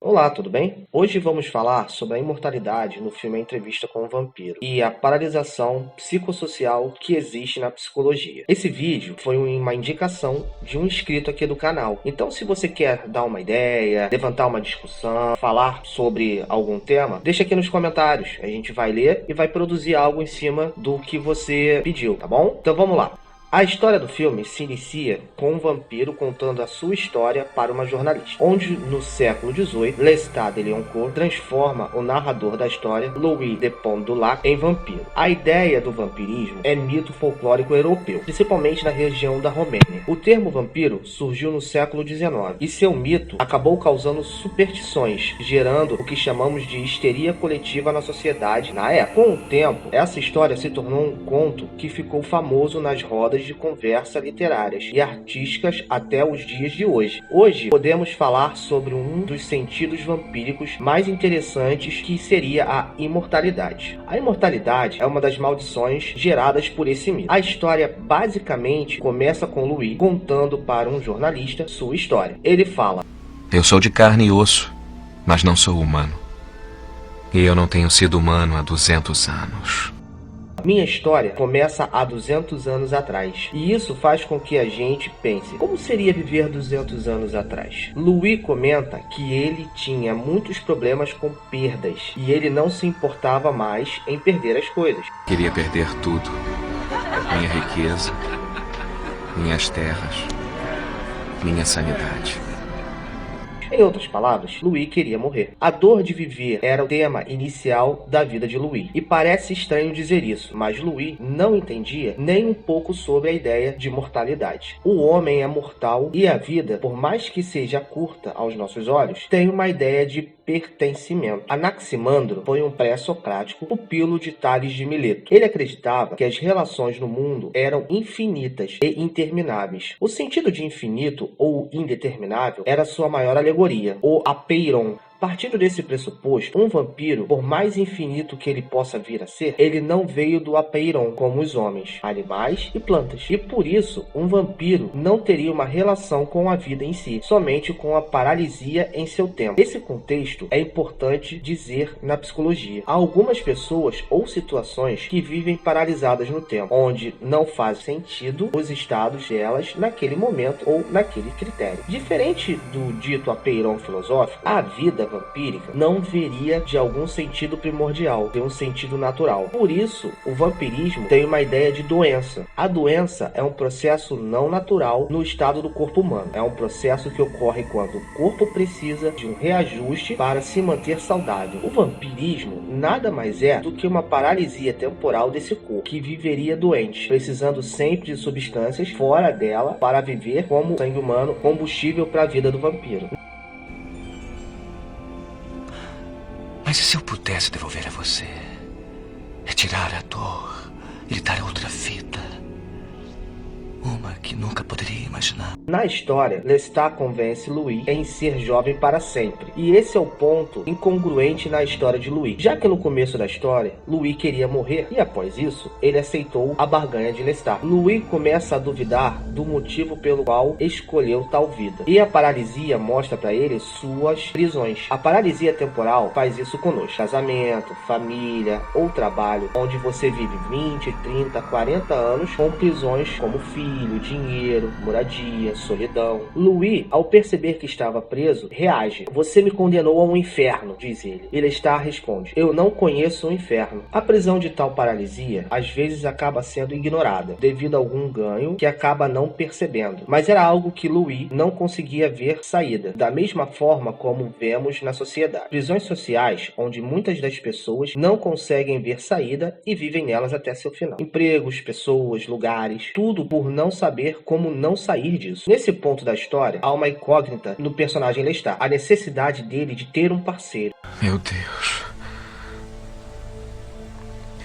Olá, tudo bem? Hoje vamos falar sobre a imortalidade no filme A Entrevista com o Vampiro e a paralisação psicossocial que existe na psicologia. Esse vídeo foi uma indicação de um inscrito aqui do canal. Então, se você quer dar uma ideia, levantar uma discussão, falar sobre algum tema, deixa aqui nos comentários. A gente vai ler e vai produzir algo em cima do que você pediu, tá bom? Então vamos lá. A história do filme se inicia com um vampiro contando a sua história para uma jornalista, onde no século XVIII, Lestat de Lioncourt transforma o narrador da história, Louis de Pont du Lac, em vampiro. A ideia do vampirismo é mito folclórico europeu, principalmente na região da Romênia. O termo vampiro surgiu no século XIX e seu mito acabou causando superstições, gerando o que chamamos de histeria coletiva na sociedade na época. Com o tempo, essa história se tornou um conto que ficou famoso nas rodas de conversa literárias e artísticas até os dias de hoje. Hoje podemos falar sobre um dos sentidos vampíricos mais interessantes, que seria a imortalidade. A imortalidade é uma das maldições geradas por esse mito. A história basicamente começa com Louis contando para um jornalista sua história. Ele fala: Eu sou de carne e osso, mas não sou humano. E eu não tenho sido humano há 200 anos. Minha história começa há 200 anos atrás, e isso faz com que a gente pense, como seria viver 200 anos atrás? Louis comenta que ele tinha muitos problemas com perdas, e ele não se importava mais em perder as coisas. Queria perder tudo. Minha riqueza, minhas terras, minha sanidade. Em outras palavras, Louis queria morrer. A dor de viver era o tema inicial da vida de Louis. E parece estranho dizer isso, mas Louis não entendia nem um pouco sobre a ideia de mortalidade. O homem é mortal e a vida, por mais que seja curta aos nossos olhos, tem uma ideia de pertencimento. Anaximandro foi um pré-socrático pupilo de Tales de Mileto. Ele acreditava que as relações no mundo eram infinitas e intermináveis. O sentido de infinito ou indeterminável era sua maior alegoria, o apeiron. Partindo desse pressuposto, um vampiro, por mais infinito que ele possa vir a ser, ele não veio do apeiron como os homens, animais e plantas. E por isso, um vampiro não teria uma relação com a vida em si, somente com a paralisia em seu tempo. Esse contexto é importante dizer na psicologia. Há algumas pessoas ou situações que vivem paralisadas no tempo, onde não faz sentido os estados delas naquele momento ou naquele critério. Diferente do dito apeiron filosófico, a vida vampírica não veria de algum sentido primordial, tem um sentido natural. Por isso, o vampirismo tem uma ideia de doença. A doença é um processo não natural no estado do corpo humano. É um processo que ocorre quando o corpo precisa de um reajuste para se manter saudável. O vampirismo nada mais é do que uma paralisia temporal desse corpo, que viveria doente, precisando sempre de substâncias fora dela para viver como sangue humano, combustível para a vida do vampiro. Mas e se eu pudesse devolver a você? Retirar a dor e lhe dar outra vida? Uma que nunca poderia imaginar. Na história, Lestat convence Louis em ser jovem para sempre. E esse é o ponto incongruente na história de Louis. Já que no começo da história, Louis queria morrer, e após isso, ele aceitou a barganha de Lestat. Louis começa a duvidar do motivo pelo qual escolheu tal vida. E a paralisia mostra para ele suas prisões. A paralisia temporal faz isso conosco. Casamento, família ou trabalho, onde você vive 20, 30, 40 anos com prisões como filho, dinheiro, moradia, solidão. Louis, ao perceber que estava preso, reage. Você me condenou a um inferno, diz ele. Lestat responde: eu não conheço o inferno. A prisão de tal paralisia, às vezes acaba sendo ignorada, devido a algum ganho que acaba não percebendo. Mas era algo que Louis não conseguia ver saída, da mesma forma como vemos na sociedade. Prisões sociais, onde muitas das pessoas não conseguem ver saída e vivem nelas até seu final. Empregos, pessoas, lugares, tudo por não saber como não sair disso. Nesse ponto da história, há uma incógnita no personagem Lestat, a necessidade dele de ter um parceiro. Meu Deus.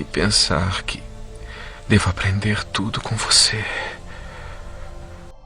E pensar que devo aprender tudo com você.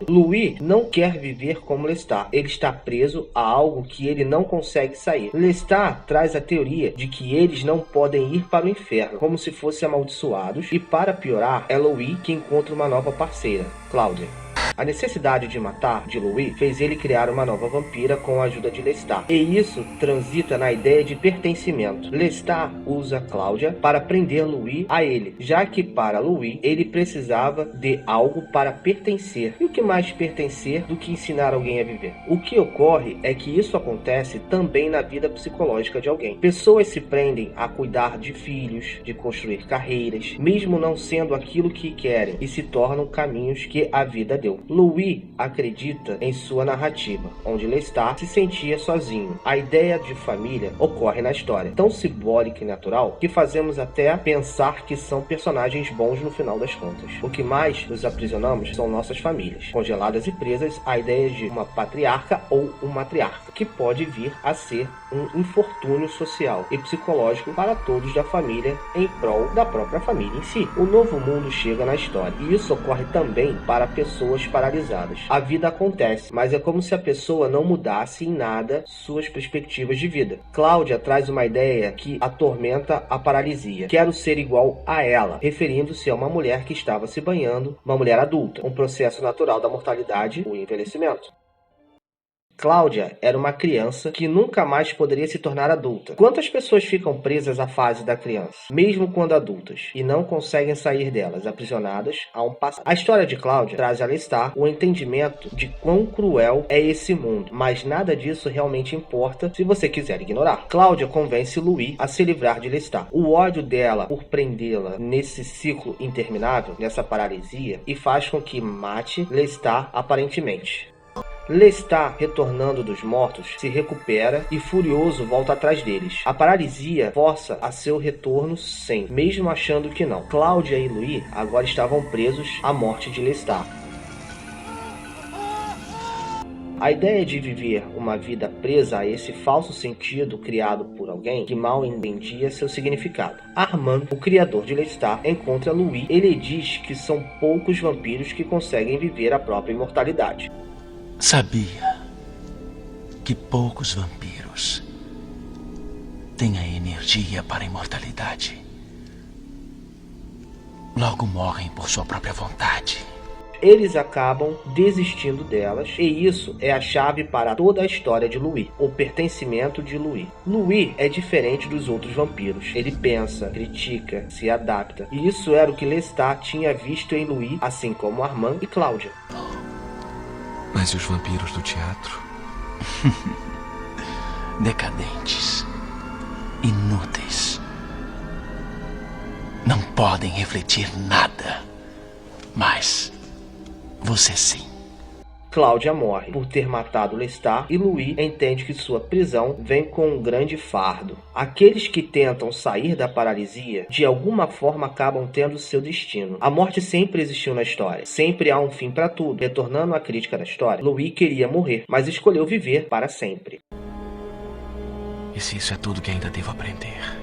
Louis não quer viver como Lestat. Ele está preso a algo que ele não consegue sair. Lestat traz a teoria de que eles não podem ir para o inferno, como se fossem amaldiçoados, e para piorar, é Louis que encontra uma nova parceira, Claudia. A necessidade de matar de Louis fez ele criar uma nova vampira com a ajuda de Lestat. E isso transita na ideia de pertencimento. Lestat usa Cláudia para prender Louis a ele, já que para Louis ele precisava de algo para pertencer. E o que mais pertencer do que ensinar alguém a viver? O que ocorre é que isso acontece também na vida psicológica de alguém. Pessoas se prendem a cuidar de filhos, de construir carreiras, mesmo não sendo aquilo que querem, e se tornam caminhos que a vida deu. Louis acredita em sua narrativa, onde Lestat se sentia sozinho. A ideia de família ocorre na história, tão simbólica e natural que fazemos até pensar que são personagens bons no final das contas. O que mais nos aprisionamos são nossas famílias, congeladas e presas à ideia de uma patriarca ou um matriarca, que pode vir a ser um infortúnio social e psicológico para todos da família em prol da própria família em si. O novo mundo chega na história, e isso ocorre também para pessoas paralisadas. A vida acontece, mas é como se a pessoa não mudasse em nada suas perspectivas de vida. Cláudia traz uma ideia que atormenta a paralisia. Quero ser igual a ela, referindo-se a uma mulher que estava se banhando, uma mulher adulta, um processo natural da mortalidade, o envelhecimento. Cláudia era uma criança que nunca mais poderia se tornar adulta. Quantas pessoas ficam presas à fase da criança, mesmo quando adultas, e não conseguem sair delas, aprisionadas a um passado? A história de Cláudia traz a Lestat o entendimento de quão cruel é esse mundo, mas nada disso realmente importa se você quiser ignorar. Cláudia convence Louis a se livrar de Lestat. O ódio dela por prendê-la nesse ciclo interminável, nessa paralisia, e faz com que mate Lestat aparentemente. Lestat, retornando dos mortos, se recupera e furioso volta atrás deles. A paralisia força a seu retorno sempre, mesmo achando que não. Cláudia e Louis agora estavam presos à morte de Lestat. A ideia de viver uma vida presa a esse falso sentido criado por alguém que mal entendia seu significado. Armand, o criador de Lestat, encontra Louis. Ele diz que são poucos vampiros que conseguem viver a própria imortalidade. Sabia que poucos vampiros têm a energia para a imortalidade. Logo morrem por sua própria vontade. Eles acabam desistindo delas, e isso é a chave para toda a história de Louis, o pertencimento de Louis. Louis é diferente dos outros vampiros. Ele pensa, critica, se adapta. E isso era o que Lestat tinha visto em Louis, assim como Armand e Cláudia. Mas e os vampiros do teatro? Decadentes, inúteis, não podem refletir nada. Mas você sim. Cláudia morre por ter matado Lestat, e Louis entende que sua prisão vem com um grande fardo. Aqueles que tentam sair da paralisia, de alguma forma acabam tendo seu destino. A morte sempre existiu na história. Sempre há um fim para tudo. Retornando à crítica da história, Louis queria morrer, mas escolheu viver para sempre. E se isso é tudo que ainda devo aprender?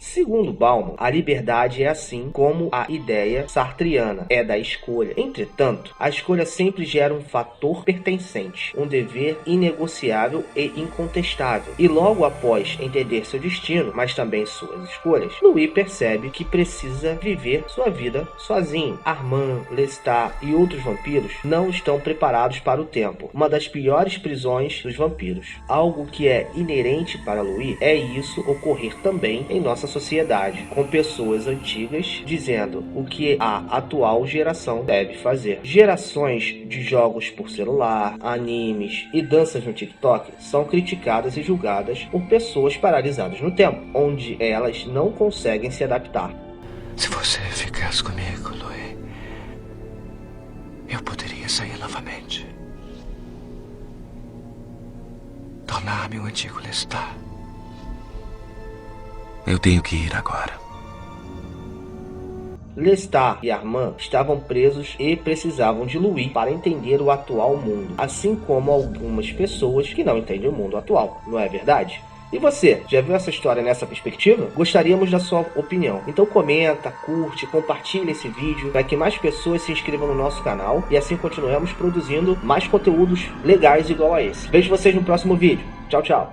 Segundo Bauman, a liberdade é assim como a ideia sartriana é da escolha. Entretanto, a escolha sempre gera um fator pertencente, um dever inegociável e incontestável. E logo após entender seu destino, mas também suas escolhas, Louis percebe que precisa viver sua vida sozinho. Armand, Lestat e outros vampiros não estão preparados para o tempo, uma das piores prisões dos vampiros. Algo que é inerente para Louis é isso ocorrer também em nossa sociedade, com pessoas antigas dizendo o que a atual geração deve fazer. Gerações de jogos por celular, animes e danças no TikTok são criticadas e julgadas por pessoas paralisadas no tempo, onde elas não conseguem se adaptar. Se você ficasse comigo, Louis, eu poderia sair novamente. Tornar-me o antigo Lestat. Eu tenho que ir agora. Lestat e Armand estavam presos e precisavam de Louis para entender o atual mundo, assim como algumas pessoas que não entendem o mundo atual, não é verdade? E você, já viu essa história nessa perspectiva? Gostaríamos da sua opinião. Então comenta, curte, compartilha esse vídeo para que mais pessoas se inscrevam no nosso canal e assim continuemos produzindo mais conteúdos legais igual a esse. Vejo vocês no próximo vídeo. Tchau, tchau.